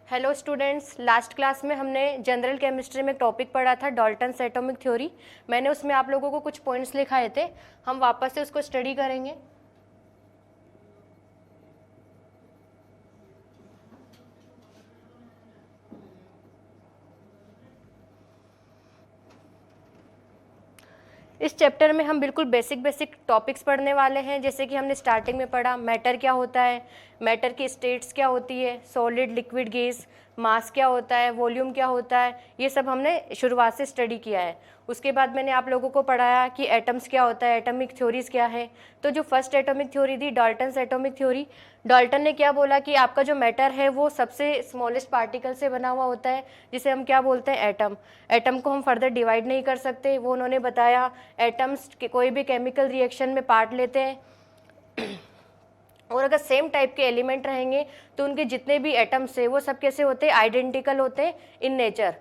Hello students, last class में हमने general chemistry में एक टॉपिक पढ़ा था डाल्टन्स एटॉमिक थ्योरी। मैंने उसमें आप लोगों को कुछ पॉइंट्स लिखाए थे, हम वापस से उसको स्टडी करेंगे। इस चैप्टर में हम बिल्कुल बेसिक टॉपिक्स पढ़ने वाले हैं। जैसे कि हमने स्टार्टिंग में पढ़ा मैटर क्या होता है, मैटर की स्टेट्स क्या होती है, सॉलिड लिक्विड गैस, मास क्या होता है, वॉल्यूम क्या होता है, ये सब हमने शुरुआत से स्टडी किया है। उसके बाद मैंने आप लोगों को पढ़ाया कि एटम्स क्या होता है, एटॉमिक थ्योरीज क्या है। तो जो फर्स्ट एटॉमिक थ्योरी थी डाल्टन्स एटॉमिक थ्योरी, डाल्टन ने क्या बोला कि आपका जो मैटर है वो सबसे स्मॉलेस्ट पार्टिकल से बना हुआ होता है, जिसे हम क्या बोलते हैं, एटम। एटम को हम फर्दर डिवाइड नहीं कर सकते, वो उन्होंने बताया। एटम्स के कोई भी केमिकल रिएक्शन में पार्ट लेते हैं और अगर सेम टाइप के एलिमेंट रहेंगे तो उनके जितने भी एटम्स है वो सब कैसे होते हैं, आइडेंटिकल होते हैं इन नेचर।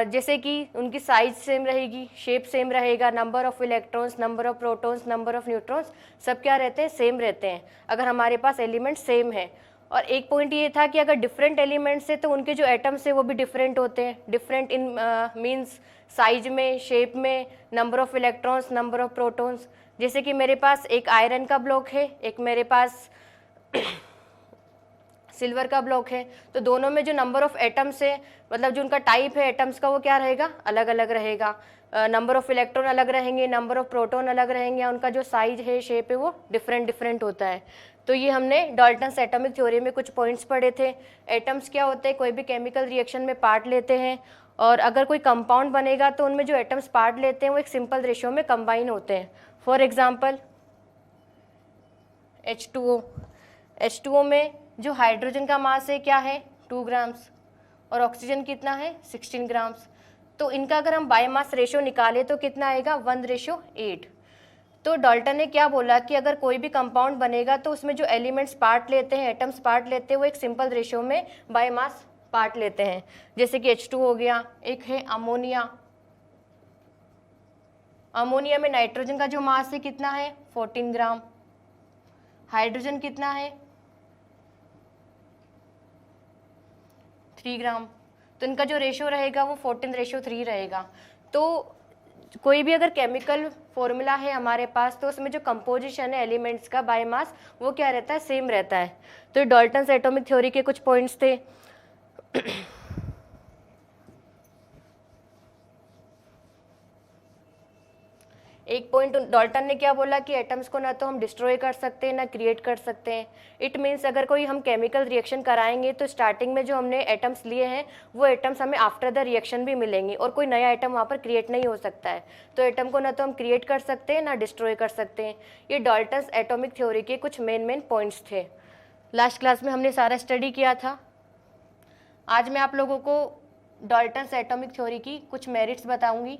जैसे कि उनकी साइज सेम रहेगी, शेप सेम रहेगा, number of electrons, number of protons, number of neutrons सब क्या रहते हैं, सेम रहते हैं अगर हमारे पास एलिमेंट सेम है। और एक पॉइंट ये था कि अगर डिफरेंट एलिमेंट्स है तो उनके जो एटम्स है वो भी डिफरेंट होते हैं। डिफरेंट इन मीन्स साइज में, शेप में, number of electrons, number of protons. जैसे कि मेरे पास एक आयरन का ब्लॉक है, एक मेरे पास सिल्वर का ब्लॉक है, तो दोनों में जो नंबर ऑफ एटम्स है, मतलब जो उनका टाइप है एटम्स का, वो क्या रहेगा, अलग अलग रहेगा। नंबर ऑफ इलेक्ट्रॉन अलग रहेंगे, नंबर ऑफ प्रोटॉन अलग रहेंगे, उनका जो साइज है, शेप है, वो डिफरेंट होता है। तो ये हमने डाल्टन्स एटॉमिक थ्योरी में कुछ पॉइंट्स पढ़े थे। एटम्स क्या होते हैं, कोई भी केमिकल रिएक्शन में पार्ट लेते हैं और अगर कोई कंपाउंड बनेगा तो उनमें जो एटम्स पार्ट लेते हैं वो एक सिंपल रेशियो में कंबाइन होते हैं। For example H2O। H2O में जो हाइड्रोजन का मास है क्या है, 2 ग्राम्स, और ऑक्सीजन कितना है, 16 ग्राम्स। तो इनका अगर हम बायोमास रेशियो निकालें तो कितना आएगा, 1:8। तो डाल्टन ने क्या बोला कि अगर कोई भी कंपाउंड बनेगा तो उसमें जो एलिमेंट्स पार्ट लेते हैं, एटम्स पार्ट लेते हैं, वो एक सिंपल रेशियो में बायोमास पार्ट लेते हैं। जैसे कि H2 हो गया, एक है अमोनिया। अमोनिया में नाइट्रोजन का जो मास है कितना है, 14 ग्राम। हाइड्रोजन कितना है, 3 ग्राम। तो इनका जो रेशियो रहेगा वो 14:3 रहेगा। तो कोई भी अगर केमिकल फॉर्मूला है हमारे पास तो उसमें जो कंपोजिशन है एलिमेंट्स का, बायोमास, वो क्या रहता है, सेम रहता है। तो डाल्टन्स एटॉमिक थ्योरी के कुछ पॉइंट्स थे। एक पॉइंट डाल्टन ने क्या बोला कि एटम्स को ना तो हम डिस्ट्रॉय कर सकते हैं ना क्रिएट कर सकते हैं। इट मीन्स अगर कोई हम केमिकल रिएक्शन कराएंगे तो स्टार्टिंग में जो हमने एटम्स लिए हैं वो एटम्स हमें आफ्टर द रिएक्शन भी मिलेंगे और कोई नया एटम वहाँ पर क्रिएट नहीं हो सकता है। तो एटम को ना तो हम क्रिएट कर सकते हैं ना डिस्ट्रॉय कर सकते हैं। ये डाल्टन्स एटॉमिक थ्योरी के कुछ मेन पॉइंट्स थे। लास्ट क्लास में हमने सारा स्टडी किया था। आज मैं आप लोगों को डाल्टन्स एटॉमिक थ्योरी की कुछ मेरिट्स बताऊंगी।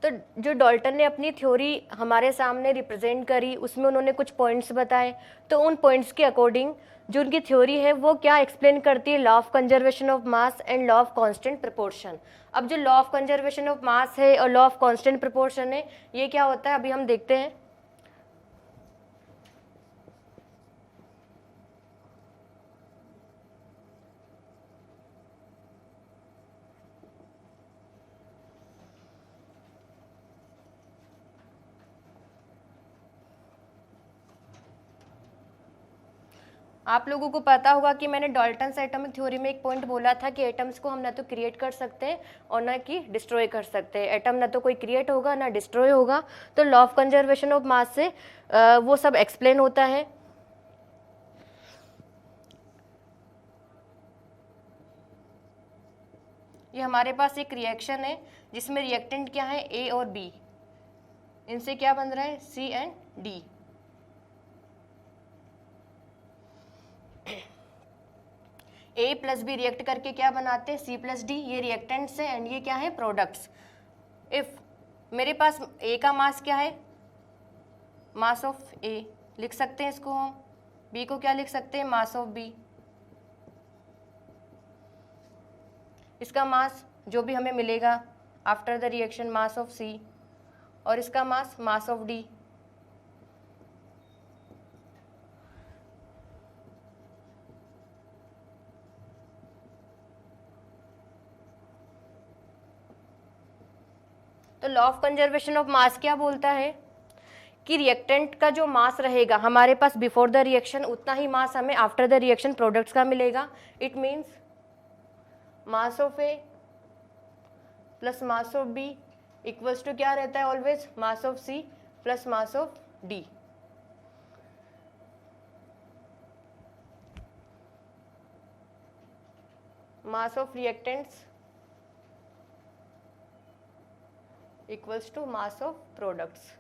तो जो डाल्टन ने अपनी थ्योरी हमारे सामने रिप्रेजेंट करी उसमें उन्होंने कुछ पॉइंट्स बताए। तो उन पॉइंट्स के अकॉर्डिंग जो उनकी थ्योरी है वो क्या एक्सप्लेन करती है, law of conservation of mass and law of constant proportion. अब जो लॉ ऑफ कंजर्वेशन ऑफ मास है और लॉ ऑफ कांस्टेंट प्रोपोर्शन है, ये क्या होता है अभी हम देखते हैं। आप लोगों को पता होगा कि मैंने डाल्टन्स एटॉमिक थ्योरी में एक पॉइंट बोला था कि एटम्स को हम ना तो क्रिएट कर सकते हैं और ना कि डिस्ट्रॉय कर सकते हैं। एटम ना तो कोई क्रिएट होगा ना डिस्ट्रॉय होगा। तो लॉ ऑफ कंजर्वेशन ऑफ मास से वो सब एक्सप्लेन होता है। ये हमारे पास एक रिएक्शन है जिसमें रिएक्टेंट क्या है, ए और बी। इनसे क्या बन रहा है, C and D. A plus B react करके क्या बनाते हैं, सी प्लस डी। ये रिएक्टेंट्स है एंड ये क्या है, प्रोडक्ट्स। इफ मेरे पास ए का मास क्या है, मास ऑफ ए लिख सकते हैं इसको हम। बी को क्या लिख सकते हैं, मास ऑफ बी। इसका मास जो भी हमें मिलेगा after the reaction, mass of C, और इसका मास ऑफ डी। तो law of conservation of mass क्या बोलता है कि रिएक्टेंट का जो मास रहेगा हमारे पास बिफोर द रिएक्शन, उतना ही मास हमें आफ्टर द रिएक्शन प्रोडक्ट्स का मिलेगा। It means mass of A plus mass of B equals to क्या रहता है always, mass of C plus mass of D. Mass of reactants equals to mass of products.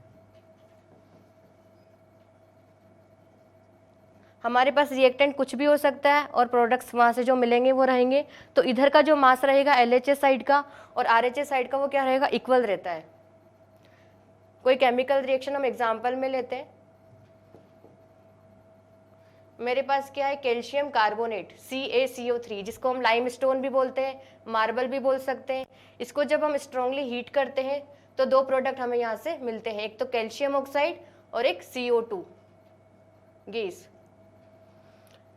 हमारे पास reactant कुछ भी हो सकता है और प्रोडक्ट्स वहाँ से जो मिलेंगे वो रहेंगे। तो इधर का जो मास रहेगा LHS साइड का और RHS साइड का वो क्या रहेगा, इक्वल रहता है। कोई केमिकल रिएक्शन हम एग्जांपल में लेते हैं। मेरे पास क्या है, कैल्शियम कार्बोनेट CaCO3, जिसको हम लाइमस्टोन भी बोलते हैं, मार्बल भी बोल सकते हैं। इसको जब हम स्ट्रांगली हीट करते हैं तो दो प्रोडक्ट हमें यहाँ से मिलते हैं, एक तो कैल्शियम ऑक्साइड और एक CO2 गैस।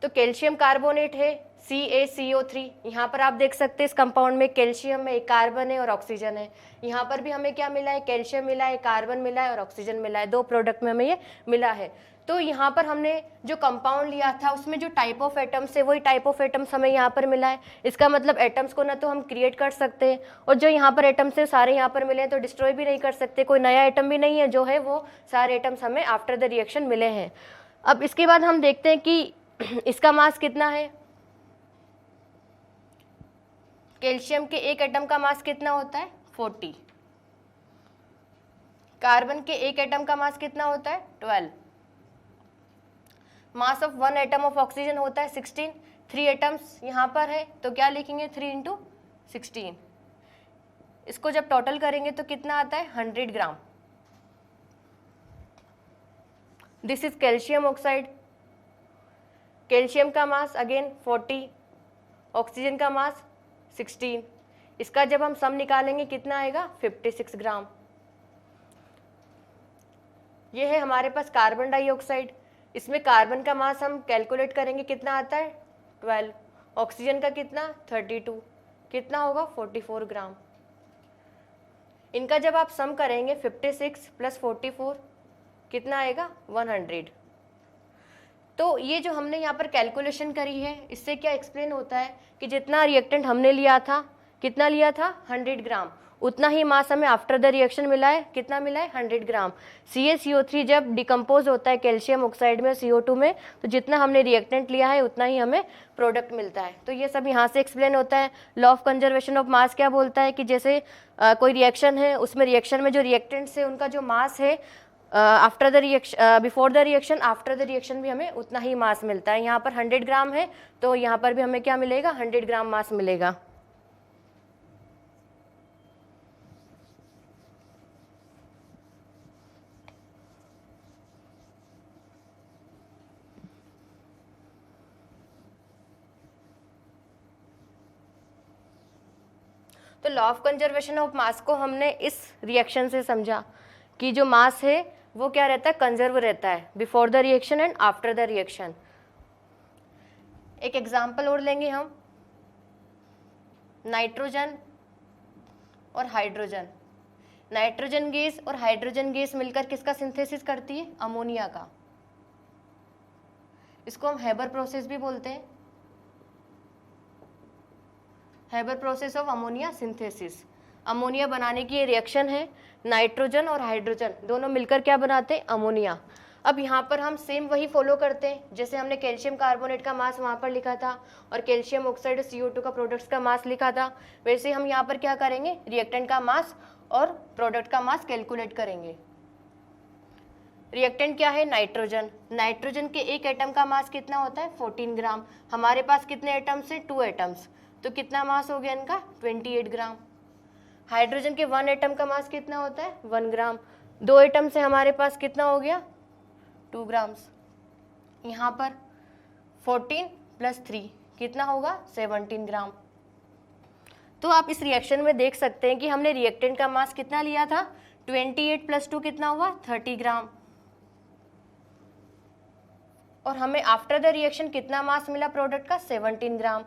तो कैल्शियम कार्बोनेट है CaCO3। यहाँ पर आप देख सकते हैं इस कंपाउंड में कैल्शियम है, एक कार्बन है और ऑक्सीजन है। यहाँ पर भी हमें क्या मिला है, कैल्शियम मिला है, कार्बन मिला है और ऑक्सीजन मिला है। दो प्रोडक्ट में हमें ये मिला है। तो यहाँ पर हमने जो कंपाउंड लिया था उसमें जो टाइप ऑफ एटम्स है वही टाइप ऑफ एटम्स हमें यहाँ पर मिला है। इसका मतलब एटम्स को ना तो हम क्रिएट कर सकते हैं और जो यहाँ पर एटम्स है सारे यहाँ पर मिले हैं तो डिस्ट्रॉय भी नहीं कर सकते। कोई नया एटम भी नहीं है, जो है वो सारे एटम्स हमें आफ्टर द रिएक्शन मिले हैं। अब इसके बाद हम देखते हैं कि इसका मास कितना है। कैल्शियम के एक एटम का मास कितना होता है, 40। कार्बन के एक एटम का मास कितना होता है, 12। Mass of one atom of oxygen होता है 16। 3 एटम्स यहाँ पर है तो क्या लिखेंगे, 3 × 16। इसको जब टोटल करेंगे तो कितना आता है, 100 gram. This is calcium oxide. Calcium का मास अगेन 40, ऑक्सीजन का मास 16। इसका जब हम सम निकालेंगे कितना आएगा, 56 ग्राम। ये है हमारे पास कार्बन डाइऑक्साइड। इसमें कार्बन का मास हम कैलकुलेट करेंगे कितना आता है, 12। ऑक्सीजन का कितना, 32। कितना होगा, 44 ग्राम। इनका जब आप सम करेंगे 56 + 44 कितना आएगा, 100। तो ये जो हमने यहाँ पर कैलकुलेशन करी है इससे क्या एक्सप्लेन होता है कि जितना रिएक्टेंट हमने लिया था, कितना लिया था, 100 ग्राम, उतना ही मास हमें आफ्टर द रिएक्शन मिला है। कितना मिला है, 100 ग्राम। CaCO3 जब डिकम्पोज होता है कैल्शियम ऑक्साइड में, CO2 में, तो जितना हमने रिएक्टेंट लिया है उतना ही हमें प्रोडक्ट मिलता है। तो ये सब यहाँ से एक्सप्लेन होता है। Law of conservation of mass क्या बोलता है कि जैसे कोई रिएक्शन है, उसमें रिएक्शन में जो रिएक्टेंट्स है उनका जो मास है after the reaction, before the reaction, after the reaction भी हमें उतना ही मास मिलता है। यहाँ पर 100 ग्राम है तो यहाँ पर भी हमें क्या मिलेगा, 100 ग्राम मास मिलेगा। तो लॉ ऑफ कंजर्वेशन ऑफ मास को हमने इस रिएक्शन से समझा कि जो मास है वो क्या रहता है, कंजर्व रहता है before the reaction and after the reaction. एक एग्जांपल और लेंगे हम, नाइट्रोजन और हाइड्रोजन। नाइट्रोजन गैस और हाइड्रोजन गैस मिलकर किसका सिंथेसिस करती है, अमोनिया का। इसको हम हेबर प्रोसेस भी बोलते हैं, Haber process of ammonia synthesis. Ammonia बनाने की ये रिएक्शन है, नाइट्रोजन और हाइड्रोजन दोनों मिलकर क्या बनाते हैं, अमोनिया। अब यहाँ पर हम सेम वही फॉलो करते हैं, जैसे हमने कैल्शियम कार्बोनेट का मास वहाँ पर लिखा था और कैल्शियम ऑक्साइड CO2 का प्रोडक्ट्स का मास लिखा था, वैसे हम यहाँ पर क्या करेंगे, रिएक्टेंट का मास और प्रोडक्ट का मास कैलकुलेट करेंगे। रिएक्टेंट क्या है, नाइट्रोजन। नाइट्रोजन के एक एटम का मास कितना होता है, 14 ग्राम। हमारे पास कितने एटम्स हैं, 2 एटम्स, तो कितना मास हो गया इनका, 28 ग्राम। हाइड्रोजन के 1 एटम का मास कितना होता है, 1 ग्राम। 2 एटम से हमारे पास कितना हो गया, 2 ग्राम्स। यहाँ पर 14 + 3 कितना होगा, 17 ग्राम। तो आप इस रिएक्शन में देख सकते हैं कि हमने रिएक्टेंट का मास कितना लिया था, 28 + 2 कितना हुआ, 30 ग्राम। और हमें आफ्टर द रिएक्शन कितना मास मिला प्रोडक्ट का, 17 ग्राम।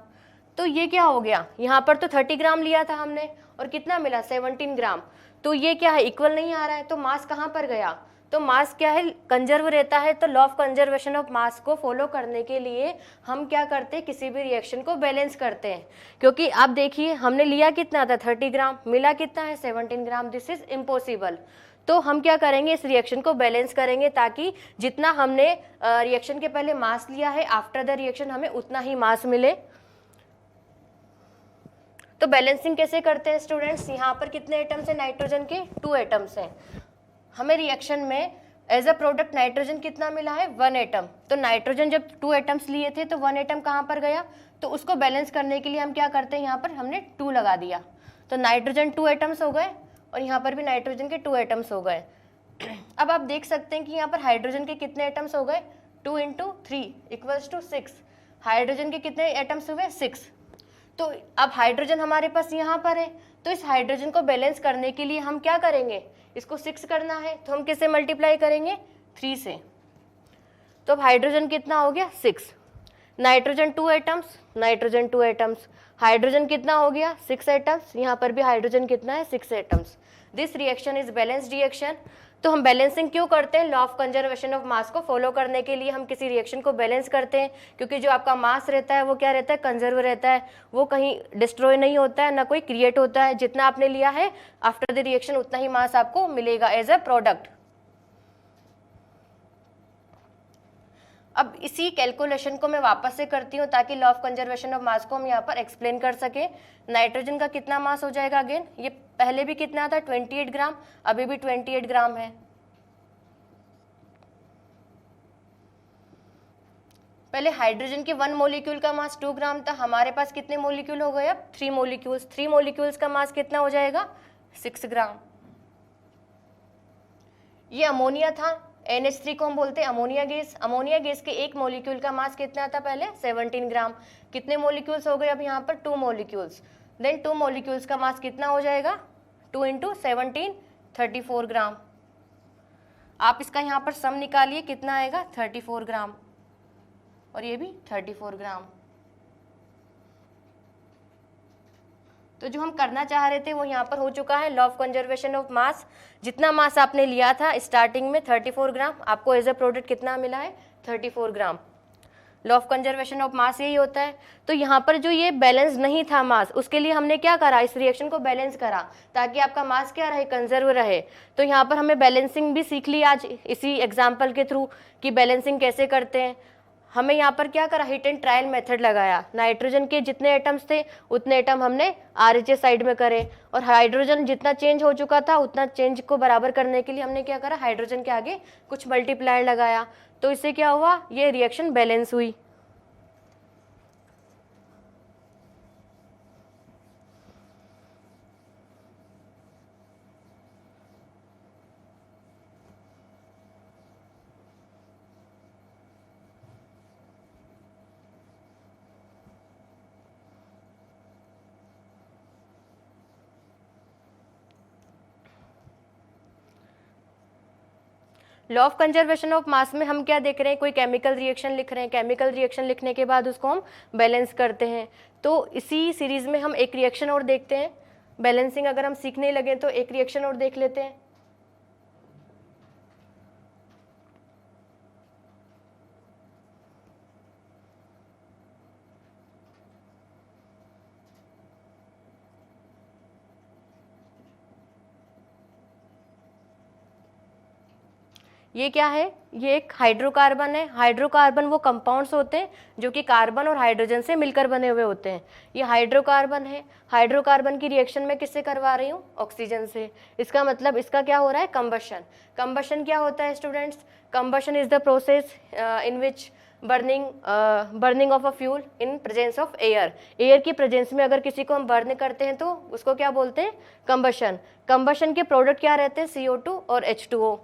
तो ये क्या हो गया, यहाँ पर तो 30 ग्राम लिया था हमने और कितना मिला, 17 ग्राम। तो ये क्या है, इक्वल नहीं आ रहा है, तो मास कहाँ पर गया, तो मास क्या है, कंजर्व रहता है। तो लॉ ऑफ कंजर्वेशन ऑफ मास को फॉलो करने के लिए हम क्या करते हैं, किसी भी रिएक्शन को बैलेंस करते हैं। क्योंकि आप देखिए हमने लिया कितना था, 30 ग्राम, मिला कितना है, 17 ग्राम। This is impossible. तो हम क्या करेंगे, इस रिएक्शन को बैलेंस करेंगे ताकि जितना हमने रिएक्शन के पहले मास लिया है, आफ्टर द रिएक्शन हमें उतना ही मास मिले। तो बैलेंसिंग कैसे करते हैं स्टूडेंट्स, यहाँ पर कितने एटम्स हैं नाइट्रोजन के, 2 एटम्स हैं। हमें रिएक्शन में एज अ प्रोडक्ट नाइट्रोजन कितना मिला है, 1 एटम। तो नाइट्रोजन जब 2 एटम्स लिए थे तो 1 एटम कहाँ पर गया, तो उसको बैलेंस करने के लिए हम क्या करते हैं, यहाँ पर हमने 2 लगा दिया। तो नाइट्रोजन 2 एटम्स हो गए और यहाँ पर भी नाइट्रोजन के 2 एटम्स हो गए। अब आप देख सकते हैं कि यहाँ पर हाइड्रोजन के कितने एटम्स हो गए, 2 × 3 = 6। हाइड्रोजन के कितने एटम्स हुए, 6। तो अब हाइड्रोजन हमारे पास यहाँ पर है, तो इस हाइड्रोजन को बैलेंस करने के लिए हम क्या करेंगे, इसको 6 करना है, तो हम किससे मल्टीप्लाई करेंगे, 3 से। तो अब हाइड्रोजन कितना हो गया, 6। Nitrogen 2 atoms, nitrogen 2 atoms. Hydrogen कितना हो गया, 6 एटम्स। यहाँ पर भी हाइड्रोजन कितना है, 6 atoms. This reaction is balanced reaction. तो हम बैलेंसिंग क्यों करते हैं, लॉ ऑफ कंजर्वेशन ऑफ मास को फॉलो करने के लिए हम किसी रिएक्शन को बैलेंस करते हैं। क्योंकि जो आपका मास रहता है वो क्या रहता है, कंजर्व रहता है, वो कहीं डिस्ट्रॉय नहीं होता है, ना कोई क्रिएट होता है। जितना आपने लिया है आफ्टर द रिएक्शन उतना ही मास आपको मिलेगा एज अ प्रोडक्ट। अब इसी कैलकुलेशन को मैं वापस से करती हूँ ताकि लॉ ऑफ कंजर्वेशन ऑफ मास को हम यहाँ पर एक्सप्लेन कर सके। नाइट्रोजन का कितना मास हो जाएगा, अगेन ये पहले भी कितना था, 28 ग्राम, अभी भी 28 ग्राम है। पहले हाइड्रोजन के 1 मॉलिक्यूल का मास 2 ग्राम था, हमारे पास कितने मॉलिक्यूल हो गए, अब 3 मॉलिक्यूल्स। 3 मॉलिक्यूल्स का मास कितना हो जाएगा, 6 ग्राम। ये अमोनिया था, NH3 को हम बोलते हैं अमोनिया गैस। अमोनिया गैस के एक मॉलिक्यूल का मास कितना था पहले, 17 ग्राम। कितने मॉलिक्यूल्स हो गए अब यहाँ पर, 2 मॉलिक्यूल्स। देन 2 मॉलिक्यूल्स का मास कितना हो जाएगा, 2 × 17 34 ग्राम। आप इसका यहाँ पर सम निकालिए, कितना आएगा, 34 ग्राम, और ये भी 34 ग्राम। तो जो हम करना चाह रहे थे वो यहाँ पर हो चुका है, लॉ ऑफ कंजर्वेशन ऑफ मास। जितना मास आपने लिया था स्टार्टिंग में 34 ग्राम, आपको एज अ प्रोडक्ट कितना मिला है, 34 gram. Law of conservation of mass यही होता है। तो यहाँ पर जो ये बैलेंस नहीं था मास, उसके लिए हमने क्या करा, इस रिएक्शन को बैलेंस करा ताकि आपका मास क्या रहे, कंजर्व रहे। तो यहाँ पर हमें बैलेंसिंग भी सीख ली आज इसी एग्जाम्पल के थ्रू कि बैलेंसिंग कैसे करते हैं। हमें यहाँ पर क्या करा, हिट एंड ट्रायल मेथड लगाया। नाइट्रोजन के जितने एटम्स थे उतने एटम हमने RHA साइड में करे, और हाइड्रोजन जितना चेंज हो चुका था उतना चेंज को बराबर करने के लिए हमने क्या करा, हाइड्रोजन के आगे कुछ मल्टीप्लायर लगाया। तो इससे क्या हुआ, ये रिएक्शन बैलेंस हुई। लॉ ऑफ कंजर्वेशन ऑफ मास में हम क्या देख रहे हैं, कोई केमिकल रिएक्शन लिख रहे हैं, केमिकल रिएक्शन लिखने के बाद उसको हम बैलेंस करते हैं। तो इसी सीरीज में हम एक रिएक्शन और देखते हैं। बैलेंसिंग अगर हम सीखने लगे तो एक रिएक्शन और देख लेते हैं। ये क्या है, ये एक हाइड्रोकार्बन है। हाइड्रोकार्बन वो कंपाउंड्स होते हैं जो कि कार्बन और हाइड्रोजन से मिलकर बने हुए होते हैं। ये हाइड्रोकार्बन है। हाइड्रोकार्बन की रिएक्शन मैं किससे करवा रही हूँ, ऑक्सीजन से। इसका मतलब इसका क्या हो रहा है, कंबशन। कंबशन क्या होता है students, combustion is the process in which burning of a fuel in presence of air. Air की प्रेजेंस में अगर किसी को हम बर्न करते हैं तो उसको क्या बोलते हैं, कंबशन। कंबशन के प्रोडक्ट क्या रहते हैं, CO2 और H2O।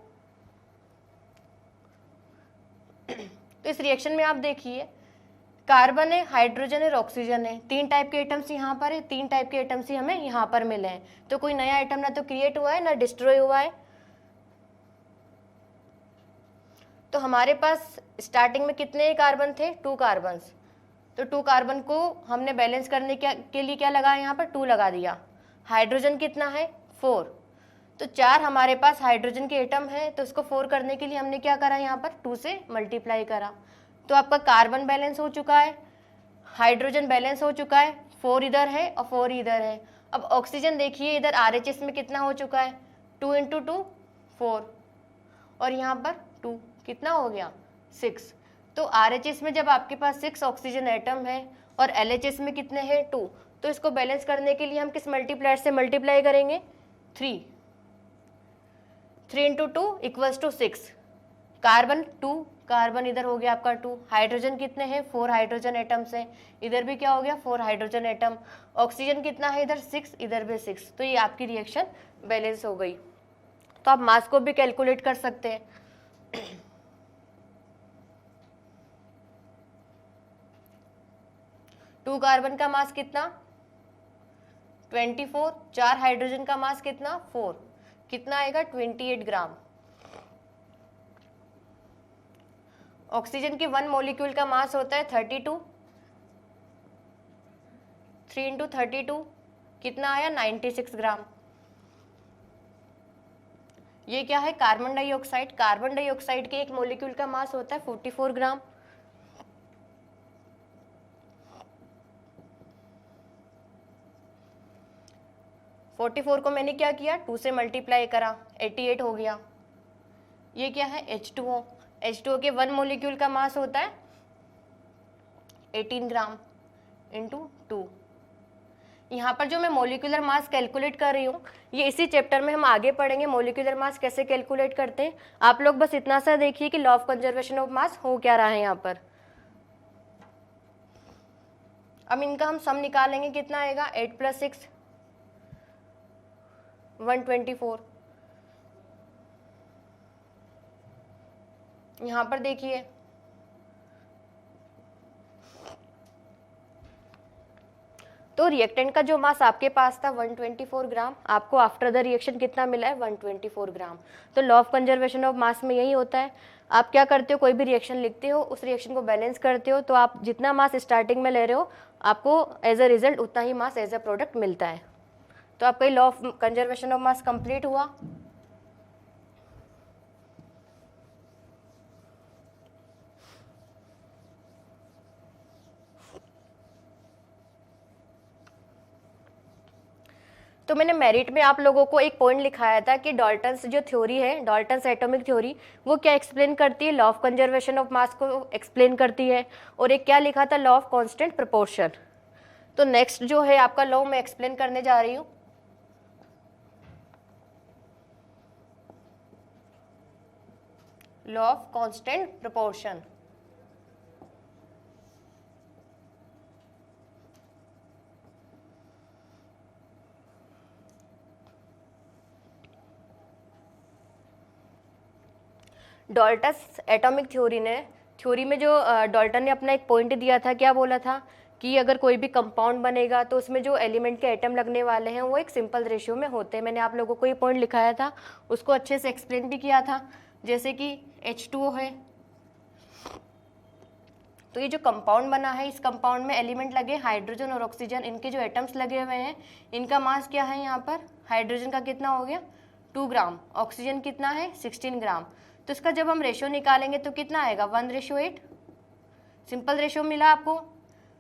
तो इस रिएक्शन में आप देखिए, कार्बन है, हाइड्रोजन है और ऑक्सीजन है। 3 टाइप के एटम्स यहाँ पर है, 3 टाइप के एटम्स ही हमें यहाँ पर मिले हैं। तो कोई नया एटम ना तो क्रिएट हुआ है ना डिस्ट्रॉय हुआ है। तो हमारे पास स्टार्टिंग में कितने कार्बन थे, 2 कार्बन्स। तो 2 कार्बन को हमने बैलेंस करने के लिए क्या लगाया, यहाँ पर 2 लगा दिया। हाइड्रोजन कितना है, 4। तो 4 हमारे पास हाइड्रोजन के एटम है, तो उसको 4 करने के लिए हमने क्या करा, यहाँ पर 2 से मल्टीप्लाई करा। तो आपका कार्बन बैलेंस हो चुका है, हाइड्रोजन बैलेंस हो चुका है, 4 इधर है और 4 इधर है। अब ऑक्सीजन देखिए, इधर RHS में कितना हो चुका है, 2 × 2 4, और यहाँ पर 2 कितना हो गया, 6। तो RHS में जब आपके पास 6 ऑक्सीजन एटम है और LHS में कितने हैं, 2, तो इसको बैलेंस करने के लिए हम किस मल्टीप्लायर से मल्टीप्लाई करेंगे, 3 × 2 = 6। कार्बन 2, कार्बन इधर हो गया आपका 2। हाइड्रोजन कितने हैं, 4 हाइड्रोजन एटम्स हैं, इधर भी क्या हो गया, 4 हाइड्रोजन एटम। ऑक्सीजन कितना है, इधर 6, इधर भी 6। तो ये आपकी रिएक्शन बैलेंस हो गई। तो आप मास को भी कैलकुलेट कर सकते हैं। 2 कार्बन का मास कितना, 24। 4 हाइड्रोजन का मास कितना, 4, कितना आएगा, 28 ग्राम। ऑक्सीजन की 1 मॉलिक्यूल का मास होता है 32। 3 × 32 कितना आया, 96 ग्राम। ये क्या है, कार्बन डाइऑक्साइड। कार्बन डाइऑक्साइड के 1 मॉलिक्यूल का मास होता है 44 ग्राम। फोर्टी को मैंने क्या किया, 2 से मल्टीप्लाई करा, 88 हो गया। ये क्या है, H2O। H2O के 1 मॉलिक्यूल का मास होता है 18 ग्राम × 2। यहाँ पर जो मैं मॉलिक्यूलर मास कैलकुलेट कर रही हूँ, ये इसी चैप्टर में हम आगे पढ़ेंगे मॉलिक्यूलर मास कैसे कैलकुलेट करते हैं। आप लोग बस इतना सा देखिए कि लॉ ऑफ कंजर्वेशन ऑफ मास हो क्या रहा है यहाँ पर। अब इनका हम सम निकालेंगे, कितना आएगा, 8 + 6 124। यहाँ पर देखिए, तो रिएक्टेंट का जो मास आपके पास था 124 ग्राम, आपको आफ्टर द रिएक्शन कितना मिला है, 124 ग्राम। तो लॉ ऑफ कंजर्वेशन ऑफ मास में यही होता है, आप क्या करते हो, कोई भी रिएक्शन लिखते हो, उस रिएक्शन को बैलेंस करते हो, तो आप जितना मास स्टार्टिंग में ले रहे हो, आपको एज अ रिजल्ट उतना ही मास एज अ प्रोडक्ट मिलता है। तो आपका law of conservation of mass complete हुआ। तो मैंने मेरिट में आप लोगों को एक पॉइंट लिखाया था कि डाल्टन्स जो थ्योरी है, डाल्टन्स एटॉमिक थ्योरी, वो क्या एक्सप्लेन करती है, लॉ ऑफ कंजर्वेशन ऑफ मास को एक्सप्लेन करती है। और एक क्या लिखा था, लॉ ऑफ कांस्टेंट प्रोपोर्शन। तो नेक्स्ट जो है आपका लॉ मैं एक्सप्लेन करने जा रही हूँ। Law of constant proportion. Dalton's atomic theory में जो डाल्टन ने अपना एक पॉइंट दिया था, क्या बोला था कि अगर कोई भी कंपाउंड बनेगा तो उसमें जो एलिमेंट के एटम लगने वाले हैं वो एक सिंपल रेशियो में होते हैं। मैंने आप लोगों को ये पॉइंट लिखाया था, उसको अच्छे से एक्सप्लेन भी किया था। जैसे कि H2O है, तो ये जो कंपाउंड बना है, इस कंपाउंड में एलिमेंट लगे हाइड्रोजन और ऑक्सीजन, इनके जो एटम्स लगे हुए हैं, इनका मास क्या है, यहाँ पर हाइड्रोजन का कितना हो गया, 2 ग्राम, ऑक्सीजन कितना है, 16 ग्राम। तो इसका जब हम रेशियो निकालेंगे तो कितना आएगा, 1:8। सिंपल रेशियो मिला आपको,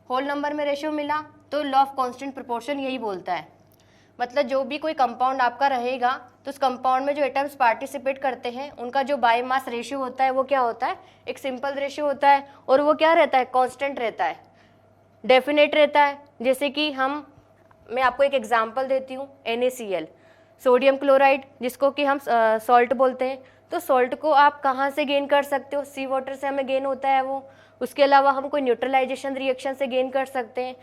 होल नंबर में रेशियो मिला। तो लॉ ऑफ कांस्टेंट प्रोपोर्शन यही बोलता है, मतलब जो भी कोई कंपाउंड आपका रहेगा तो उस कंपाउंड में जो एटम्स पार्टिसिपेट करते हैं उनका जो बाय मास रेशियो होता है वो क्या होता है, एक सिंपल रेशियो होता है, और वो क्या रहता है, कांस्टेंट रहता है, डेफिनेट रहता है। जैसे कि मैं आपको एक एग्जांपल देती हूँ, NaCl, सोडियम क्लोराइड, जिसको कि हम सॉल्ट बोलते हैं। तो सॉल्ट को आप कहाँ से गेन कर सकते हो, सी वाटर से हमें गेन होता है वो। उसके अलावा हम कोई न्यूट्रलाइजेशन रिएक्शन से गेन कर सकते हैं।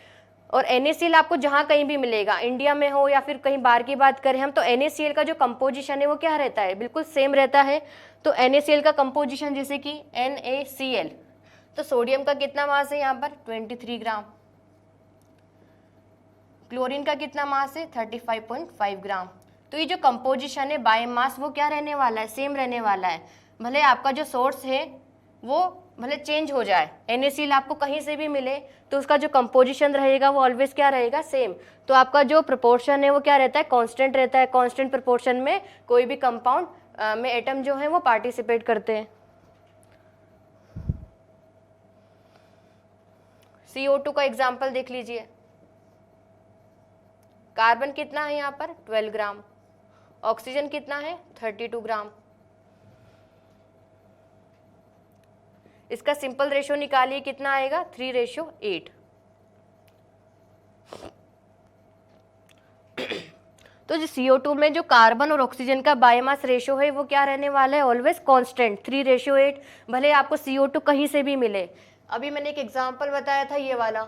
और NaCl आपको जहाँ कहीं भी मिलेगा, इंडिया में हो या फिर कहीं बाहर की बात करें हम, तो NaCl का जो कंपोजिशन है वो क्या रहता है, बिल्कुल सेम रहता है। तो NaCl का कंपोजिशन जैसे कि NaCl, तो सोडियम का कितना मास है यहाँ पर 23 ग्राम, क्लोरीन का कितना मास है 35.5 ग्राम। तो ये जो कंपोजिशन है बाय मास वो क्या रहने वाला है, सेम रहने वाला है। भले आपका जो सोर्स है वो भले चेंज हो जाए, NaCl आपको कहीं से भी मिले तो उसका जो कंपोजिशन रहेगा वो ऑलवेज क्या रहेगा, सेम। तो आपका जो प्रोपोर्शन है वो क्या रहता है, कांस्टेंट रहता है। कांस्टेंट प्रोपोर्शन में कोई भी कंपाउंड में एटम जो है वो पार्टिसिपेट करते हैं। CO2 का एग्जाम्पल देख लीजिए, कार्बन कितना है यहाँ पर 12 ग्राम, ऑक्सीजन कितना है 32 ग्राम। इसका सिंपल रेशियो निकालिए, कितना आएगा 3:8। तो जो CO2 में जो कार्बन और ऑक्सीजन का बायोमास रेशियो है वो क्या रहने वाला है, ऑलवेज कांस्टेंट 3:8। भले आपको CO2 कहीं से भी मिले। अभी मैंने एक एग्जांपल बताया था ये वाला,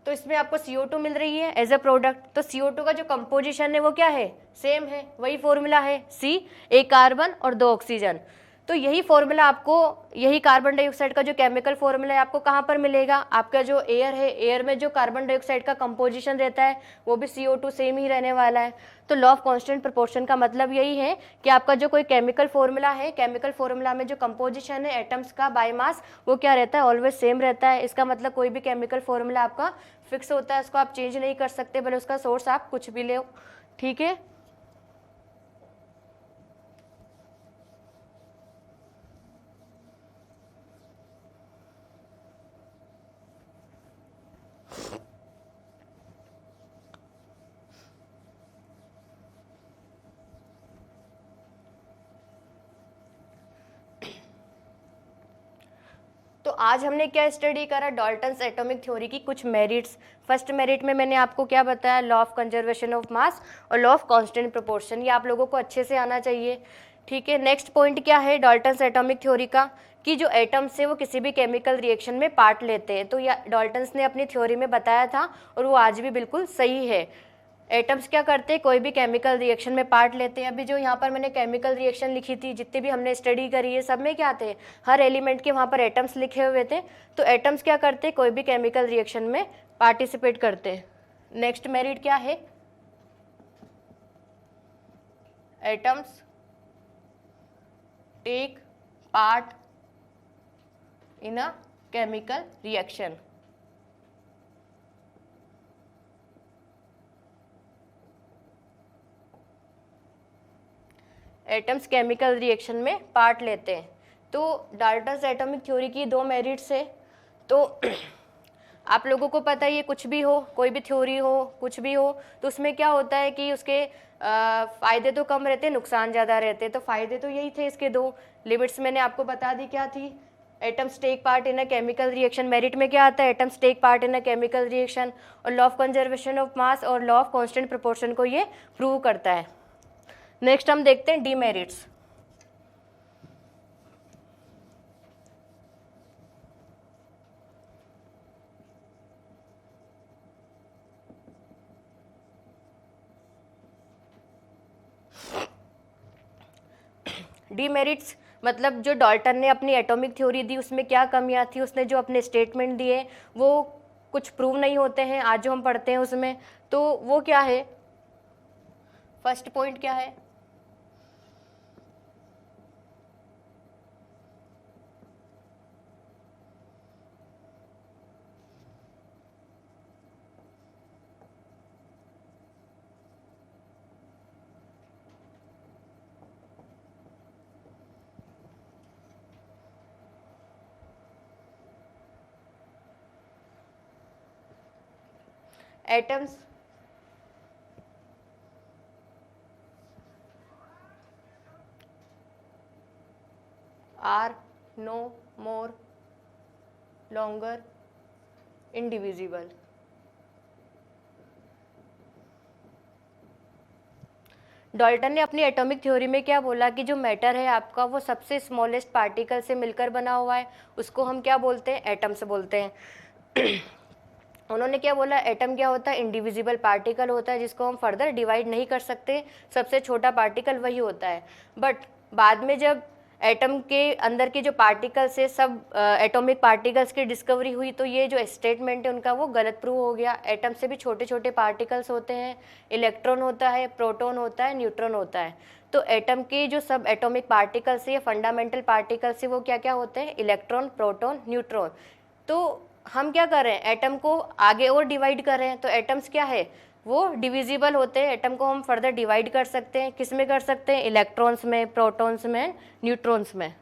तो इसमें आपको CO2 मिल रही है एज अ प्रोडक्ट, तो CO2 का जो कंपोजिशन है वो क्या है, सेम है, वही फॉर्मूला है, C, एक कार्बन और 2 ऑक्सीजन। तो यही फॉर्मूला आपको, यही कार्बन डाइऑक्साइड का जो केमिकल फॉर्मूला है आपको कहाँ पर मिलेगा, आपका जो एयर है, एयर में जो कार्बन डाइऑक्साइड का कंपोजिशन रहता है वो भी CO2 सेम ही रहने वाला है। तो लॉ ऑफ कांस्टेंट प्रोपोर्शन का मतलब यही है कि आपका जो कोई केमिकल फॉर्मूला है, केमिकल फॉर्मूला में जो कंपोजिशन है एटम्स का बाय मास वो क्या रहता है, ऑलवेज सेम रहता है। इसका मतलब कोई भी केमिकल फॉर्मूला आपका फिक्स होता है, उसको आप चेंज नहीं कर सकते, भले उसका सोर्स आप कुछ भी ले, ठीक है। तो आज हमने क्या स्टडी करा, डाल्टन्स एटॉमिक थ्योरी की कुछ मेरिट्स। फर्स्ट मेरिट में मैंने आपको क्या बताया, law of conservation of mass और लॉ ऑफ कांस्टेंट प्रोपोर्शन, ये आप लोगों को अच्छे से आना चाहिए, ठीक है। नेक्स्ट पॉइंट क्या है डाल्टन्स एटॉमिक थ्योरी का, कि जो एटम्स है वो किसी भी केमिकल रिएक्शन में पार्ट लेते हैं। तो यह डाल्टन्स ने अपनी थ्योरी में बताया था और वो आज भी बिल्कुल सही है। एटम्स क्या करते हैं, कोई भी केमिकल रिएक्शन में पार्ट लेते हैं। अभी जो यहाँ पर मैंने केमिकल रिएक्शन लिखी थी, जितने भी हमने स्टडी करी है, सब में क्या थे, हर एलिमेंट के वहाँ पर एटम्स लिखे हुए थे। तो एटम्स क्या करते हैं, कोई भी केमिकल रिएक्शन में पार्टिसिपेट करते हैं। नेक्स्ट मेरिट क्या है, atoms take part in a chemical reaction. Atoms chemical reaction में पार्ट लेते हैं। तो डाल्टन्स एटॉमिक थ्योरी की 2 मेरिट्स है। तो आप लोगों को पता ही है, कुछ भी हो, कोई भी थ्योरी हो, कुछ भी हो, तो उसमें क्या होता है कि उसके फ़ायदे तो कम रहते हैं, नुकसान ज़्यादा रहते हैं। तो फ़ायदे तो यही थे, इसके 2 लिमिट्स मैंने आपको बता दी क्या थी, atoms take part in a chemical reaction, merit में क्या आता है, atoms take part in a chemical reaction, और law of conservation of mass और लॉ ऑफ कांस्टेंट प्रोपोर्शन को ये प्रूव करता है। नेक्स्ट हम देखते हैं डीमेरिट्स। डीमेरिट्स मतलब जो डाल्टन ने अपनी एटॉमिक थ्योरी दी उसमें क्या कमियां थी, उसने जो अपने स्टेटमेंट दिए वो कुछ प्रूव नहीं होते हैं आज जो हम पढ़ते हैं उसमें। तो वो क्या है, फर्स्ट पॉइंट क्या है, atoms are no more longer indivisible. Dalton ने अपनी एटॉमिक थ्योरी में क्या बोला कि जो मैटर है आपका वो सबसे स्मॉलेस्ट पार्टिकल से मिलकर बना हुआ है, उसको हम क्या बोलते हैं, एटम्स बोलते हैं। उन्होंने क्या बोला, एटम क्या होता है, इंडिविजिबल पार्टिकल होता है जिसको हम फर्दर डिवाइड नहीं कर सकते, सबसे छोटा पार्टिकल वही होता है। बट बाद में जब एटम के अंदर के जो पार्टिकल्स है सब एटॉमिक पार्टिकल्स की डिस्कवरी हुई, तो ये जो स्टेटमेंट है उनका वो गलत प्रूव हो गया। एटम से भी छोटे छोटे पार्टिकल्स होते हैं, इलेक्ट्रॉन होता है, प्रोटॉन होता है, न्यूट्रॉन होता है। तो एटम के जो सब एटॉमिक पार्टिकल्स है, फंडामेंटल पार्टिकल्स है, वो क्या क्या होते हैं, इलेक्ट्रॉन, प्रोटॉन, न्यूट्रॉन। तो हम क्या कर रहे हैं, एटम को आगे और डिवाइड कर रहे हैं। तो एटम्स क्या है, वो डिविजिबल होते हैं। एटम को हम फर्दर डिवाइड कर सकते हैं, किस में कर सकते हैं, इलेक्ट्रॉन्स में, प्रोटॉन्स में, न्यूट्रॉन्स में।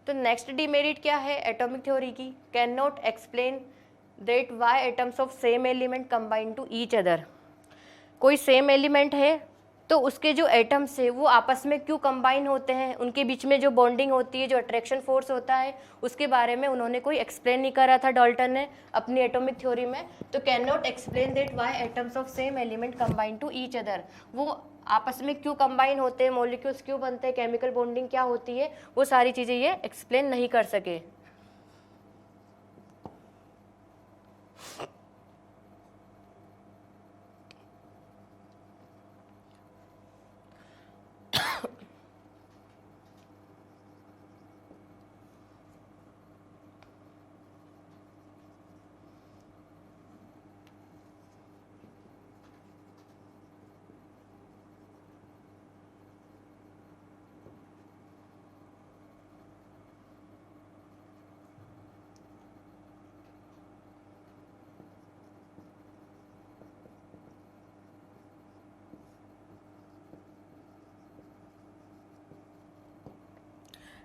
तो नेक्स्ट डिमेरिट क्या है एटॉमिक थ्योरी की, can not explain that why atoms of same element combine to each other. कोई सेम एलिमेंट है तो उसके जो एटम्स है वो आपस में क्यों कंबाइन होते हैं, उनके बीच में जो बॉन्डिंग होती है, जो अट्रैक्शन फोर्स होता है, उसके बारे में उन्होंने कोई एक्सप्लेन नहीं करा था डाल्टन ने अपनी एटॉमिक थ्योरी में। तो can not explain that why atoms of same element combine to each other, वो आपस में क्यों कंबाइन होते हैं, मॉलिक्यूल्स क्यों बनते हैं, केमिकल बॉन्डिंग क्या होती है, वो सारी चीज़ें ये एक्सप्लेन नहीं कर सके।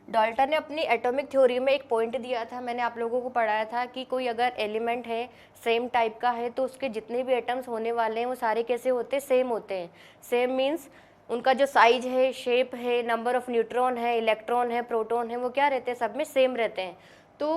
डाल्टन ने अपनी एटॉमिक थ्योरी में एक पॉइंट दिया था, मैंने आप लोगों को पढ़ाया था कि कोई अगर एलिमेंट है सेम टाइप का है तो उसके जितने भी एटम्स होने वाले हैं वो सारे कैसे होते हैं, सेम होते हैं। सेम मीन्स उनका जो साइज है, शेप है, नंबर ऑफ न्यूट्रॉन है, इलेक्ट्रॉन है, प्रोटॉन है, वो क्या रहते हैं, सब में सेम रहते हैं। तो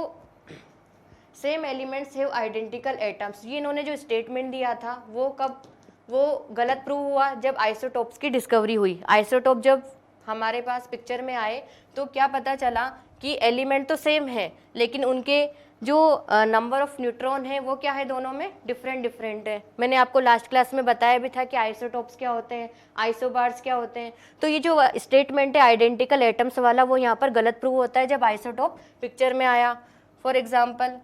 same elements have identical atoms, ये इन्होंने जो स्टेटमेंट दिया था वो कब, वो गलत प्रूव हुआ जब आइसोटोप्स की डिस्कवरी हुई। आइसोटोप जब हमारे पास पिक्चर में आए तो क्या पता चला कि एलिमेंट तो सेम है लेकिन उनके जो नंबर ऑफ न्यूट्रॉन है वो क्या है, दोनों में डिफरेंट डिफरेंट है। मैंने आपको लास्ट क्लास में बताया भी था कि आइसोटोप्स क्या होते हैं, आइसोबार्स क्या होते हैं। तो ये जो स्टेटमेंट है आइडेंटिकल एटम्स वाला वो यहाँ पर गलत प्रूव होता है जब आइसोटोप पिक्चर में आया। फॉर एग्जाम्पल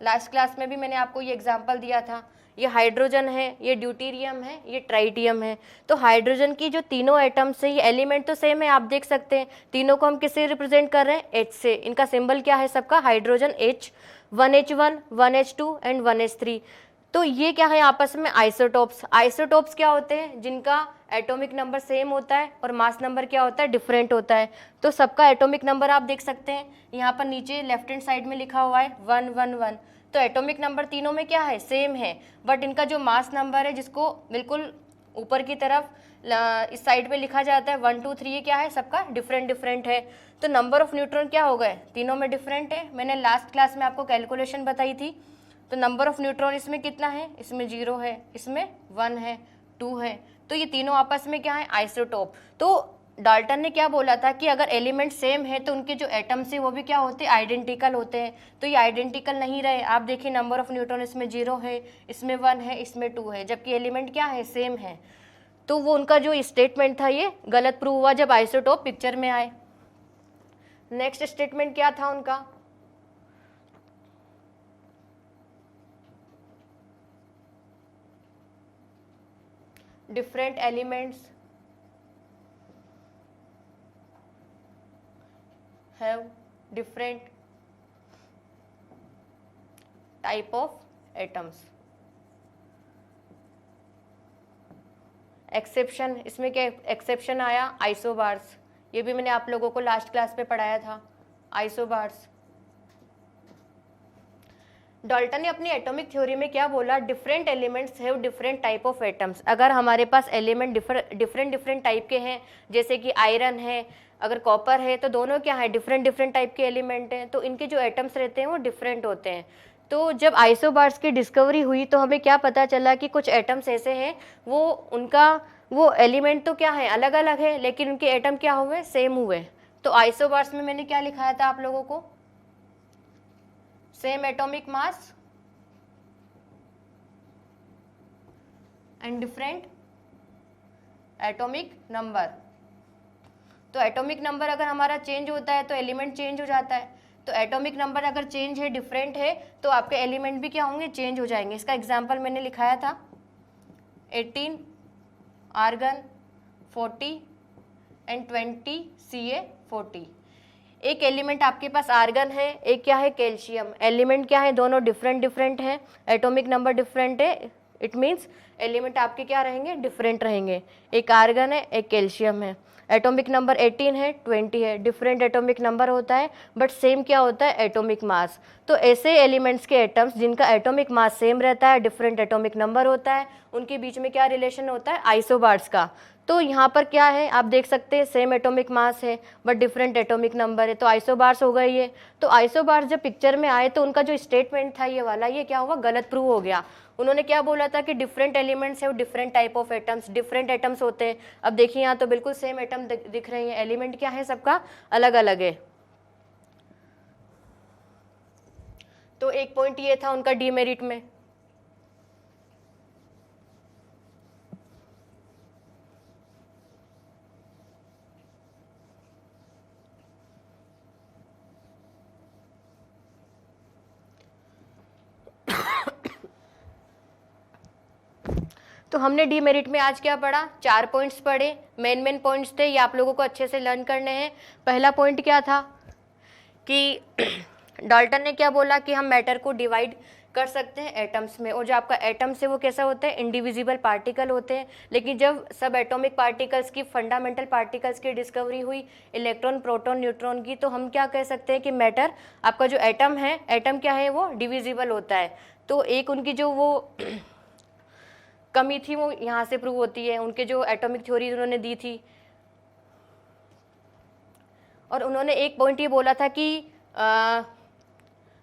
लास्ट क्लास में भी मैंने आपको ये एग्जांपल दिया था, ये हाइड्रोजन है, ये ड्यूटेरियम है, ये ट्राइटियम है। तो हाइड्रोजन की जो तीनों एटम्स है ये एलिमेंट तो सेम है, आप देख सकते हैं। तीनों को हम किससे रिप्रेजेंट कर रहे हैं, H से। इनका सिंबल क्या है सबका, hydrogen H, 1H1, 1H2 and 1H3। तो ये क्या है आपस में आइसोटोप्स। आइसोटोप्स क्या होते हैं, जिनका एटॉमिक नंबर सेम होता है और मास नंबर क्या होता है, डिफरेंट होता है। तो सबका एटॉमिक नंबर आप देख सकते हैं, यहाँ पर नीचे लेफ्ट हैंड साइड में लिखा हुआ है 111। तो एटॉमिक नंबर तीनों में क्या है, सेम है, बट इनका जो मास नंबर है जिसको बिल्कुल ऊपर की तरफ इस साइड पे लिखा जाता है 1 2 3, ये क्या है सबका डिफरेंट डिफरेंट है। तो नंबर ऑफ न्यूट्रॉन क्या हो गए, तीनों में डिफरेंट है। मैंने लास्ट क्लास में आपको कैलकुलेशन बताई थी। तो नंबर ऑफ न्यूट्रॉन इसमें कितना है, इसमें 0 है, इसमें 1 है, 2 है। तो ये तीनों आपस में क्या है, आइसोटोप। तो डाल्टन ने क्या बोला था कि अगर एलिमेंट सेम है तो उनके जो एटम्स है वो भी क्या होते हैं, आइडेंटिकल होते हैं। तो ये आइडेंटिकल नहीं रहे, आप देखिए नंबर ऑफ न्यूट्रॉन इसमें 0 है, इसमें 1 है, इसमें 2 है, जबकि एलिमेंट क्या है, सेम है। तो वो उनका जो स्टेटमेंट था ये गलत प्रूव हुआ जब आइसोटोप पिक्चर में आए। नेक्स्ट स्टेटमेंट क्या था उनका, different elements have different type of atoms. Exception, इसमें क्या एक्सेप्शन आया, आइसोबार्स, ये भी मैंने आप लोगों को लास्ट क्लास पे पढ़ाया था, आइसोबार्स। डाल्टन ने अपनी एटॉमिक थ्योरी में क्या बोला, different elements have different type of atoms. अगर हमारे पास एलिमेंट डिफरेंट टाइप के हैं, जैसे कि आयरन है, अगर कॉपर है, तो दोनों क्या है, डिफरेंट टाइप के एलिमेंट हैं, तो इनके जो एटम्स रहते हैं वो डिफरेंट होते हैं। तो जब आइसोबार्स की डिस्कवरी हुई तो हमें क्या पता चला कि कुछ एटम्स ऐसे हैं वो उनका वो एलिमेंट तो क्या है, अलग अलग है, लेकिन उनके एटम क्या हुए, सेम हुए। तो आइसोबार्स में मैंने क्या लिखाया था आप लोगों को, same atomic mass and different atomic number. तो एटॉमिक नंबर अगर हमारा चेंज होता है तो एलिमेंट चेंज हो जाता है, तो एटॉमिक नंबर अगर चेंज है, डिफरेंट है, तो आपके एलिमेंट भी क्या होंगे, चेंज हो जाएंगे। इसका एग्जांपल मैंने लिखाया था 18 आर्गन 40 एंड 20 Ca40। एक एलिमेंट आपके पास आर्गन है, एक क्या है, कैल्शियम। एलिमेंट क्या है, दोनों डिफरेंट है, एटॉमिक नंबर डिफरेंट है, इट मीन्स एलिमेंट आपके क्या रहेंगे, डिफरेंट रहेंगे। एक आर्गन है, एक कैल्शियम है, एटॉमिक नंबर 18 है, 20 है, डिफरेंट एटॉमिक नंबर होता है, बट सेम क्या होता है, एटॉमिक मास। तो ऐसे एलिमेंट्स के एटम्स जिनका एटॉमिक मास सेम रहता है, डिफरेंट एटॉमिक नंबर होता है, उनके बीच में क्या रिलेशन होता है, आइसोबार्स का। तो यहाँ पर क्या है, आप देख सकते हैं सेम एटॉमिक मास है बट डिफरेंट एटॉमिक नंबर है, तो आइसोबार्स हो गए ये। तो आइसोबार्स जब पिक्चर में आए तो उनका जो स्टेटमेंट था ये वाला, ये क्या हुआ, गलत प्रूव हो गया। उन्होंने क्या बोला था कि डिफरेंट एलिमेंट्स है, different type of atoms, different atoms होते हैं। अब देखिए यहाँ तो बिल्कुल सेम एटम दिख रहे हैं, एलिमेंट क्या है, सबका अलग अलग है। तो एक पॉइंट ये था उनका डीमेरिट में। तो हमने डीमेरिट में आज क्या पढ़ा, 4 पॉइंट्स पढ़े, मेन पॉइंट्स थे, ये आप लोगों को अच्छे से लर्न करने हैं। पहला पॉइंट क्या था कि डाल्टन ने क्या बोला कि हम मैटर को डिवाइड कर सकते हैं एटम्स में, और जो आपका एटम्स है वो कैसा होता है, इंडिविजिबल पार्टिकल होते हैं। लेकिन जब सब एटॉमिक पार्टिकल्स की, फंडामेंटल पार्टिकल्स की डिस्कवरी हुई, इलेक्ट्रॉन, प्रोटॉन, न्यूट्रॉन की, तो हम क्या कह सकते हैं कि मैटर, आपका जो एटम है, एटम क्या है, वो डिविजिबल होता है। तो एक उनकी जो वो कमी थी वो यहाँ से प्रूव होती है, उनके जो एटॉमिक थ्योरी उन्होंने दी थी। और उन्होंने एक पॉइंट ये बोला था कि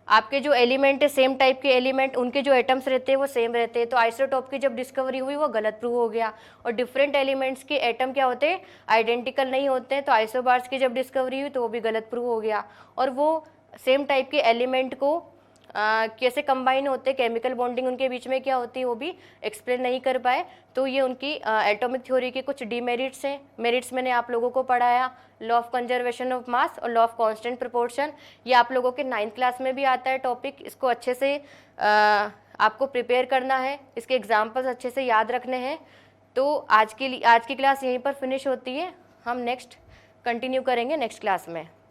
आपके जो एलिमेंट है, सेम टाइप के एलिमेंट, उनके जो एटम्स रहते हैं वो सेम रहते हैं। तो आइसोटॉप की जब डिस्कवरी हुई वो गलत प्रूव हो गया। और डिफरेंट एलिमेंट्स के एटम क्या होते हैं, आइडेंटिकल नहीं होते हैं। तो आइसोबार्स की जब डिस्कवरी हुई तो वो भी गलत प्रूव हो गया। और वो सेम टाइप के एलिमेंट को कैसे कंबाइन होते, केमिकल बॉन्डिंग उनके बीच में क्या होती है, वो भी एक्सप्लेन नहीं कर पाए। तो ये उनकी एटॉमिक थ्योरी के कुछ डीमेरिट्स हैं। मेरिट्स मैंने आप लोगों को पढ़ाया, law of conservation of mass और लॉ ऑफ कांस्टेंट प्रोपोर्शन। ये आप लोगों के 9th क्लास में भी आता है टॉपिक, इसको अच्छे से आपको प्रिपेयर करना है, इसके एग्जाम्पल्स अच्छे से याद रखने हैं। तो आज की क्लास यहीं पर फिनिश होती है, हम नेक्स्ट कंटिन्यू करेंगे नेक्स्ट क्लास में।